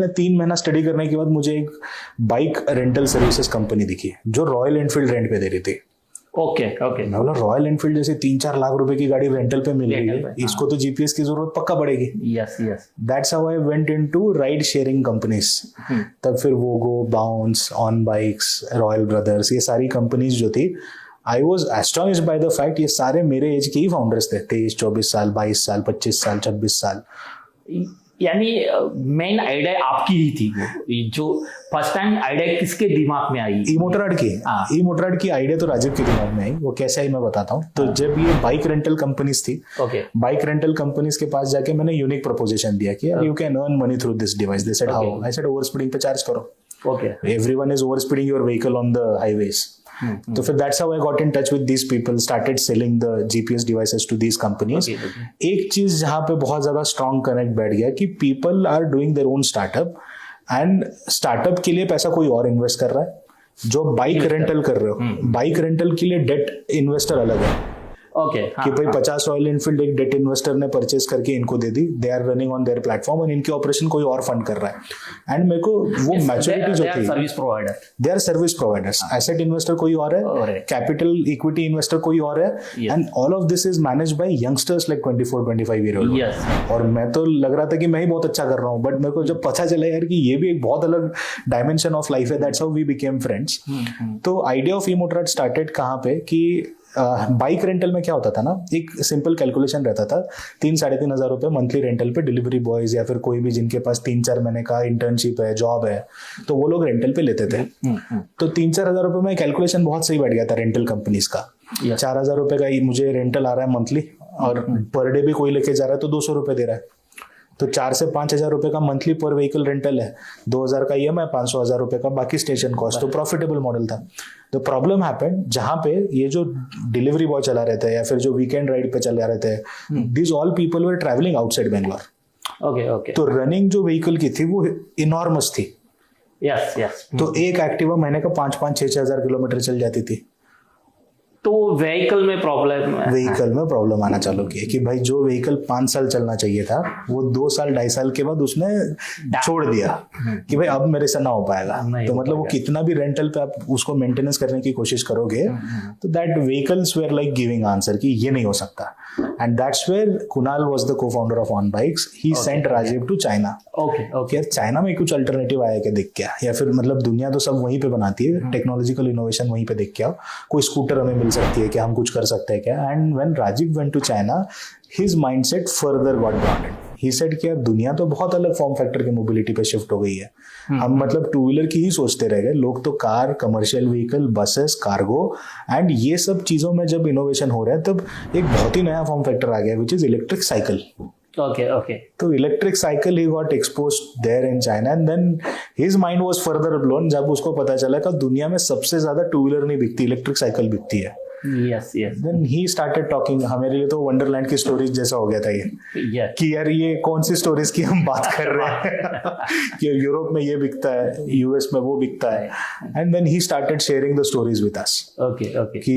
मैंने 3 महीना स्टडी करने के बाद मुझे एक बाइक रेंटल सर्विसेज कंपनी दिखी जो रॉयल एनफील्ड रेंट पे दे रही थी। Okay okay. मैं बोला रॉयल एनफील्ड जैसे 3-4 लाख रुपए की गाड़ी रेंटल पे मिल रही है, इसको तो जीपीएस की जरूरत पक्का पड़ेगी। Yes yes. That's how I went into ride sharing companies. तब फिर Vogo, Bounce, on bikes, Royal Brothers, ये सारी कंपनीज जो थी, I was astonished by the fact ये सारे मेरे एज के ही फाउंडर्स थे, 23-24 साल, 22 साल, 25 साल, 26 साल। यानी मेन आइडिया आपकी ही थी वो, जो फर्स्ट टाइम आइडिया किसके दिमाग में आई? ई मोटराड की आइडिया तो राजीव के दिमाग में आई। वो कैसे आई मैं बताता हूँ। तो जब ये बाइक रेंटल कंपनीज थी, बाइक रेंटल कंपनीज के पास जाके मैंने यूनिक प्रपोजिशन दिया कि you can earn money through this device. They said how? I said over speeding पे चार्ज करो। Everyone is over speeding your vehicle on the highways. तो फिर that's how I got in touch with these people, started selling the GPS devices to these companies. एक चीज जहाँ पे बहुत ज्यादा strong connect बैठ गया कि people are doing their own startup and startup के लिए पैसा कोई और इन्वेस्ट कर रहा है। जो बाइक रेंटल कर रहे हो, बाइक रेंटल के लिए डेट इन्वेस्टर अलग है। कि भाई 50 रॉयल एनफील्ड एक डेट इन्वेस्टर ने परचेज करके इनको दे दी, they are running on their platform और इनके ऑपरेशन कोई और फंड कर रहा है। एंड मेरे को वो मैच्योरिटी जो थी, they are service providers, asset investor कोई और है, कैपिटल इक्विटी इन्वेस्टर कोई और है, and all of this is managed by youngsters like 24-25 year old. और मैं तो लग रहा था कि मैं ही बहुत अच्छा कर रहा हूँ, बट मेरे को जब पता चला यार कि ये भी एक बहुत अलग डायमेंशन ऑफ लाइफ है, that's how we became friends. तो idea of E Motorad started कहाँ पे कि बाइक रेंटल में क्या होता था ना, एक सिंपल कैलकुलेशन रहता था, 3-3.5 हजार रुपए मंथली रेंटल पे डिलीवरी बॉयज या फिर कोई भी जिनके पास 3-4 महीने का इंटर्नशिप है, जॉब है, तो वो लोग रेंटल पे लेते थे। तो 3-4 हजार रुपए में कैलकुलेशन बहुत सही बैठ गया था रेंटल कंपनीज का। 4 हजार रुपए का मुझे रेंटल आ रहा है मंथली, और पर डे भी कोई लेके जा रहा है तो 200 रुपए दे रहा है, तो 4 से 5 हजार रुपए का मंथली पर व्हीकल रेंटल है, 2000 का ईएमआई, 500 रुपए का बाकी स्टेशन कॉस्ट। तो प्रॉफिटेबल मॉडल था। तो प्रॉब्लम हैपेंड जहां पे ये जो डिलीवरी बॉय चला रहे थे या फिर जो वीकेंड राइड पे चला रहे थे, this all people were travelling outside Bangalore. तो रनिंग जो व्हीकल की थी वो इनॉर्मस थी। यस। तो एक एक्टिवा महीने का 5-6 हजार किलोमीटर चल जाती थी। तो व्हीकल में प्रॉब्लम आना चालू किया कि भाई जो व्हीकल 5 साल चलना चाहिए था वो 2 साल 2.5 साल के बाद उसने छोड़ दिया कि भाई अब मेरे से ना हो पाएगा। तो मतलब वो कितना भी रेंटल पे आप उसको मेंटेनेंस करने की कोशिश करोगे तो that vehicles were like giving answer कि ये नहीं हो सकता। And that's where Kunal was the co-founder of On Bikes. He sent Rajeev to China. यार चाइना में कुछ अल्टरनेटिव आया क्या देख के, या फिर मतलब दुनिया तो सब वहीं पे बनाती है, टेक्नोलॉजिकल इनोवेशन वहीं पे देख के आओ, कोई स्कूटर हमें मिल सकती है क्या, हम कुछ कर सकते हैं क्या। And when Rajeev went to China, his mindset further got broadened. He said कि यार दुनिया तो बहुत अलग फॉर्म फैक्टर की मोबिलिटी पे शिफ्ट हो गई है। हम मतलब 2 व्हीलर की ही सोचते रह गए, लोग तो car, commercial vehicle, buses, cargo, and ये सब चीजों में जब इनोवेशन हो रहा है तब एक बहुत ही नया फॉर्म फैक्टर आ गया विच इज इलेक्ट्रिक साइकिल। तो electric cycle he got exposed there in China and then his mind was further blown जब उसको पता चला कि दुनिया में सबसे ज्यादा 2 व्हीलर नहीं बिकती, इलेक्ट्रिक साइकिल बिकती है। Then he started talking। हमारे लिए तो वंडरलैंड की स्टोरीज जैसा हो गया था ये कि यार ये कौन सी स्टोरीज की हम बात कर रहे हैं कि यूरोप में ये बिकता है, यूएस में वो बिकता है। And then he started sharing the stories with us कि